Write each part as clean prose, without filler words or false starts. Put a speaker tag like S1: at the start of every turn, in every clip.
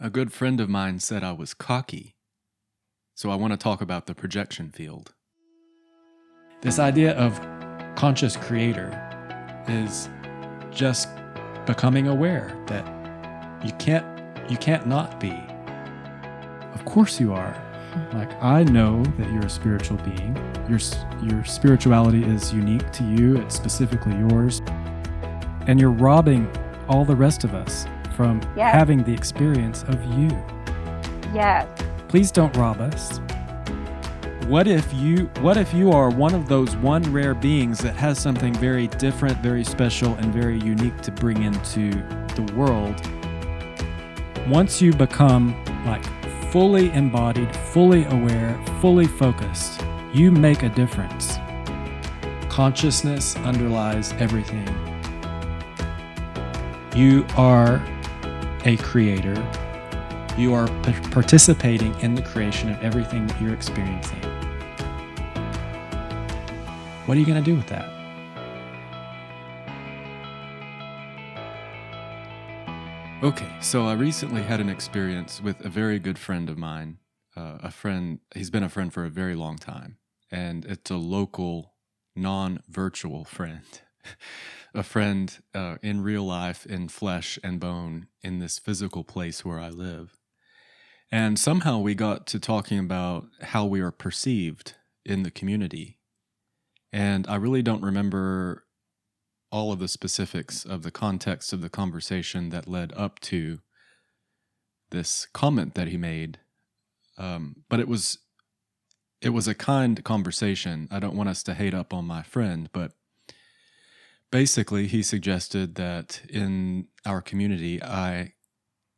S1: A good friend of mine said I was cocky, so I want to talk about the projection field.
S2: This idea of conscious creator is just becoming aware that you can't not be. Of course you are. Like, I know that you're a spiritual being. Your spirituality is unique to you. It's specifically yours. And you're robbing all the rest of us from having the experience of you.
S3: Yes.
S2: Please don't rob us. What if you are one of those one rare beings that has something very different, very special, and very unique to bring into the world? Once you become like fully embodied, fully aware, fully focused, you make a difference. Consciousness underlies everything. You are a creator. You are participating in the creation of everything that you're experiencing. What are you going to do with that?
S1: Okay, so I recently had an experience with a very good friend of mine. He's been a friend for a very long time, and it's a local, non-virtual friend. A friend in real life, in flesh and bone, in this physical place where I live. And somehow we got to talking about how we are perceived in the community. And I really don't remember all of the specifics of the context of the conversation that led up to this comment that he made. But it was a kind conversation. I don't want us to hate up on my friend, but basically he suggested that in our community, I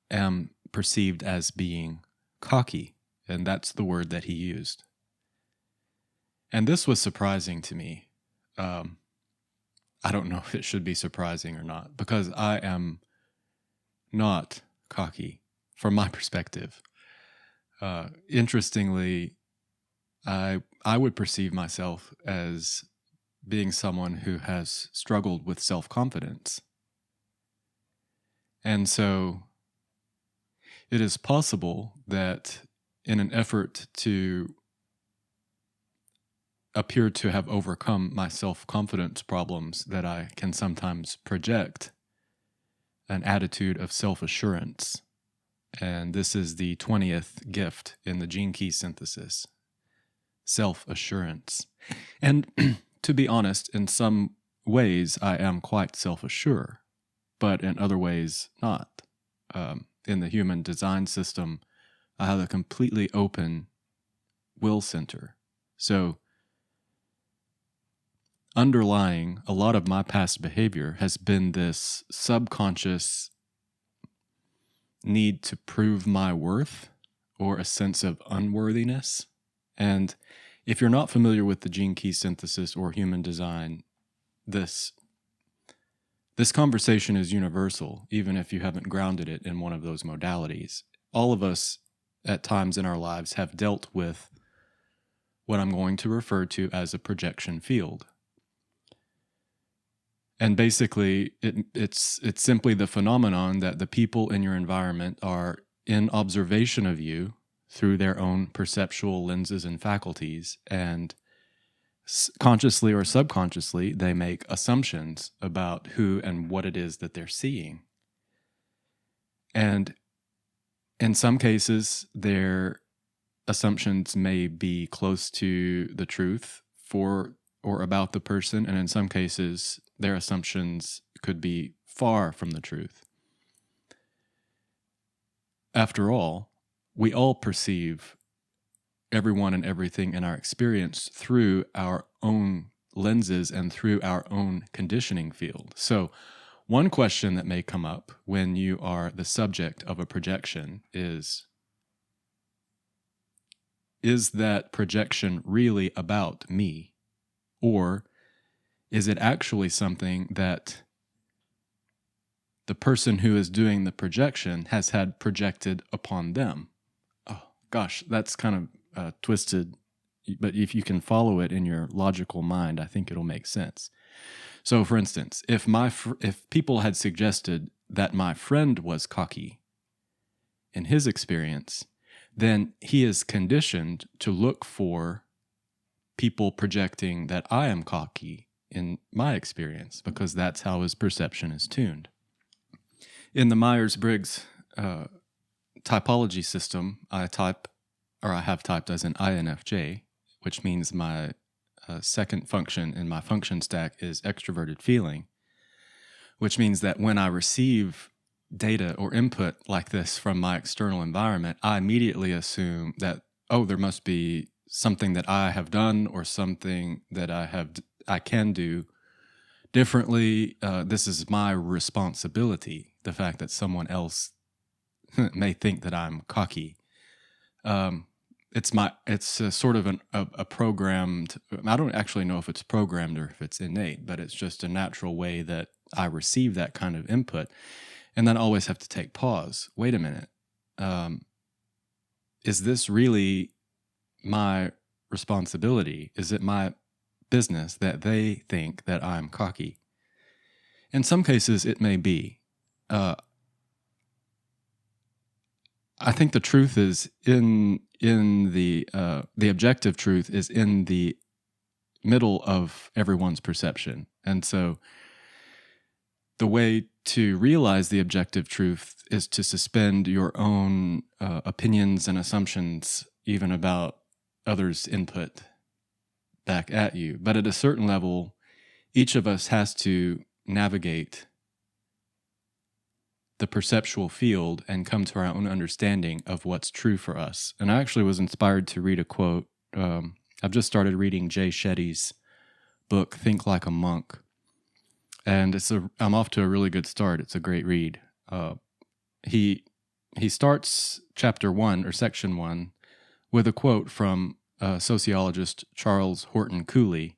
S1: am perceived as being cocky, and that's the word that he used. And this was surprising to me. I don't know if it should be surprising or not, because I am not cocky from my perspective. Interestingly, I would perceive myself as being someone who has struggled with self-confidence. And so it is possible that in an effort to appear to have overcome my self-confidence problems, that I can sometimes project an attitude of self-assurance. And this is the 20th gift in the gene key synthesis, self-assurance. And to be honest, in some ways I am quite self-assured, but in other ways not. In the human design system, I have a completely open will center. So underlying a lot of my past behavior has been this subconscious need to prove my worth or a sense of unworthiness. And if you're not familiar with the gene key synthesis or human design, this conversation is universal, even if you haven't grounded it in one of those modalities. All of us at times in our lives have dealt with what I'm going to refer to as a projection field. And basically, it's simply the phenomenon that the people in your environment are in observation of you through their own perceptual lenses and faculties, and consciously or subconsciously, they make assumptions about who and what it is that they're seeing. And in some cases, their assumptions may be close to the truth for or about the person, and in some cases, their assumptions could be far from the truth. After all, we all perceive everyone and everything in our experience through our own lenses and through our own conditioning field. So one question that may come up when you are the subject of a projection is that projection really about me? Or is it actually something that the person who is doing the projection has had projected upon them? Oh, gosh, that's kind of twisted, but if you can follow it in your logical mind, I think it'll make sense. So, for instance, if people had suggested that my friend was cocky, in his experience, then he is conditioned to look for people projecting that I am cocky in my experience, because that's how his perception is tuned. In the Myers-Briggs typology system, I have typed as an INFJ, which means my second function in my function stack is extroverted feeling, which means that when I receive data or input like this from my external environment, I immediately assume that, oh, there must be something that I have done or something that I can do differently. This is my responsibility, the fact that someone else may think that I'm cocky. It's a sort of a programmed, I don't actually know if it's programmed or if it's innate, but it's just a natural way that I receive that kind of input. And then I always have to take pause. Wait a minute. Is this really my responsibility? Is it my business that they think that I'm cocky? In some cases, it may be. I think the truth is in the objective truth is in the middle of everyone's perception. And so the way to realize the objective truth is to suspend your own opinions and assumptions, even about others' input back at you. But at a certain level, each of us has to navigate the perceptual field and come to our own understanding of what's true for us. And I actually was inspired to read a quote. I've just started reading Jay Shetty's book, Think Like a Monk. And I'm off to a really good start. It's a great read. He starts chapter 1 or section 1 with a quote from sociologist Charles Horton Cooley.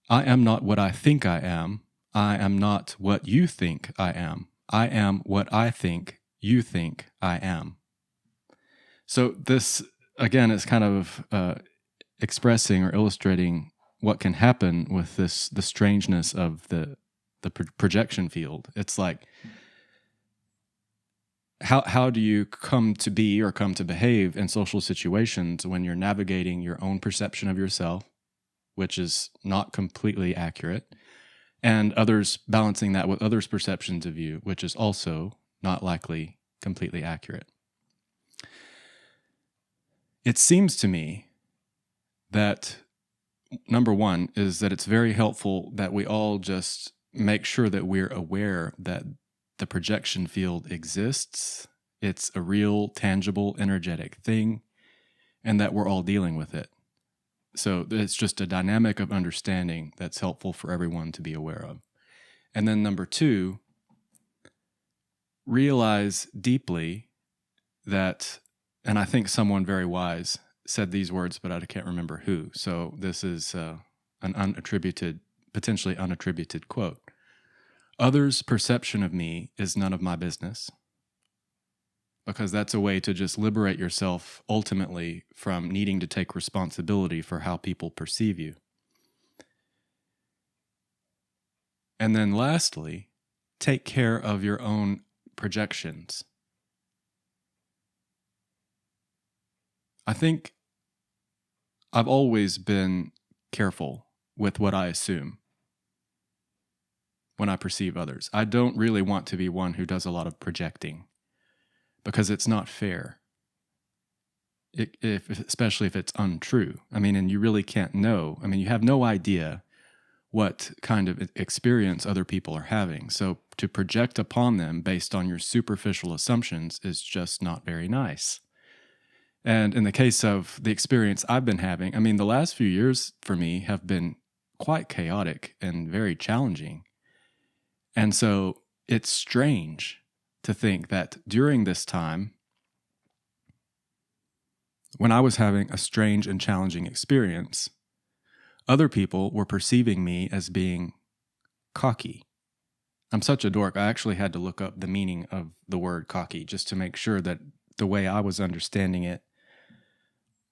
S1: I am not what I think I am. I am not what you think I am. I am what I think you think I am. So this, again, is kind of expressing or illustrating what can happen with the strangeness of the projection field. It's like, how do you come to be or come to behave in social situations when you're navigating your own perception of yourself, which is not completely accurate, and others balancing that with others' perceptions of you, which is also not likely completely accurate? It seems to me that number one is that it's very helpful that we all just make sure that we're aware that the projection field exists. It's a real, tangible, energetic thing, and that we're all dealing with it. So it's just a dynamic of understanding that's helpful for everyone to be aware of. And then number two, realize deeply that, and I think someone very wise said these words, but I can't remember who. So this is an potentially unattributed quote. Others' perception of me is none of my business. Because that's a way to just liberate yourself ultimately from needing to take responsibility for how people perceive you. And then lastly, take care of your own projections. I think I've always been careful with what I assume when I perceive others. I don't really want to be one who does a lot of projecting, because it's not fair, especially if it's untrue. I mean, and you really can't know. I mean, you have no idea what kind of experience other people are having. So to project upon them based on your superficial assumptions is just not very nice. And in the case of the experience I've been having, I mean, the last few years for me have been quite chaotic and very challenging. And so it's strange to think that during this time, when I was having a strange and challenging experience, other people were perceiving me as being cocky. I'm such a dork. I actually had to look up the meaning of the word cocky just to make sure that the way I was understanding it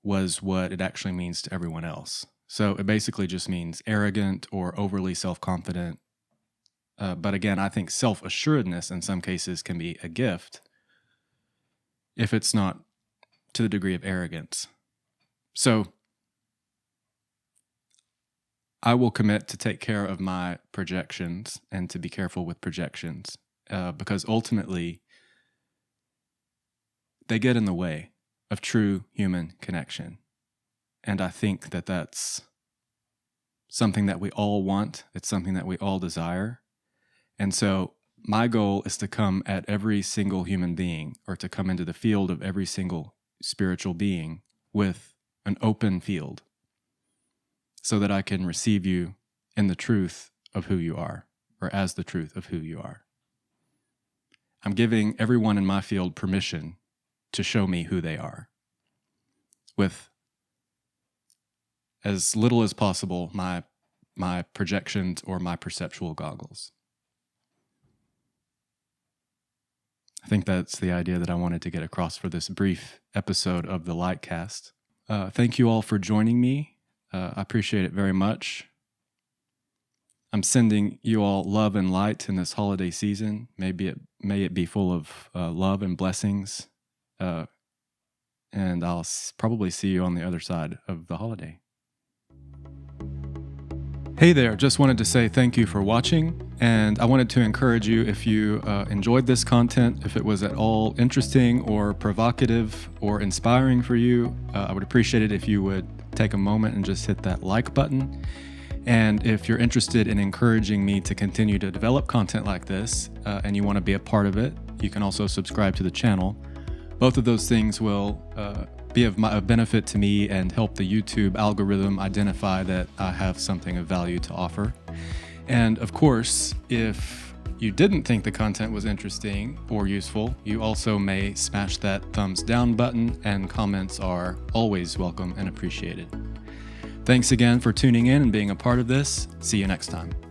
S1: was what it actually means to everyone else. So it basically just means arrogant or overly self-confident. But again, I think self-assuredness in some cases can be a gift. if it's not to the degree of arrogance. So I will commit to take care of my projections and to be careful with projections, because ultimately they get in the way of true human connection. And I think that that's something that we all want. It's something that we all desire. And so my goal is to come at every single human being, or to come into the field of every single spiritual being with an open field, so that I can receive you in the truth of who you are, or as the truth of who you are. I'm giving everyone in my field permission to show me who they are, with as little as possible my projections or my perceptual goggles. I think that's the idea that I wanted to get across for this brief episode of the LightCast. Thank you all for joining me. I appreciate it very much. I'm sending you all love and light in this holiday season. May it be full of love and blessings. And I'll probably see you on the other side of the holiday. Hey there, just wanted to say thank you for watching, and I wanted to encourage you, if you enjoyed this content, if it was at all interesting or provocative or inspiring for you, I would appreciate it if you would take a moment and just hit that like button. And if you're interested in encouraging me to continue to develop content like this, and you want to be a part of it, you can also subscribe to the channel. Both of those things will be of benefit to me and help the YouTube algorithm identify that I have something of value to offer. And of course, if you didn't think the content was interesting or useful, you also may smash that thumbs down button, and comments are always welcome and appreciated. Thanks again for tuning in and being a part of this. See you next time.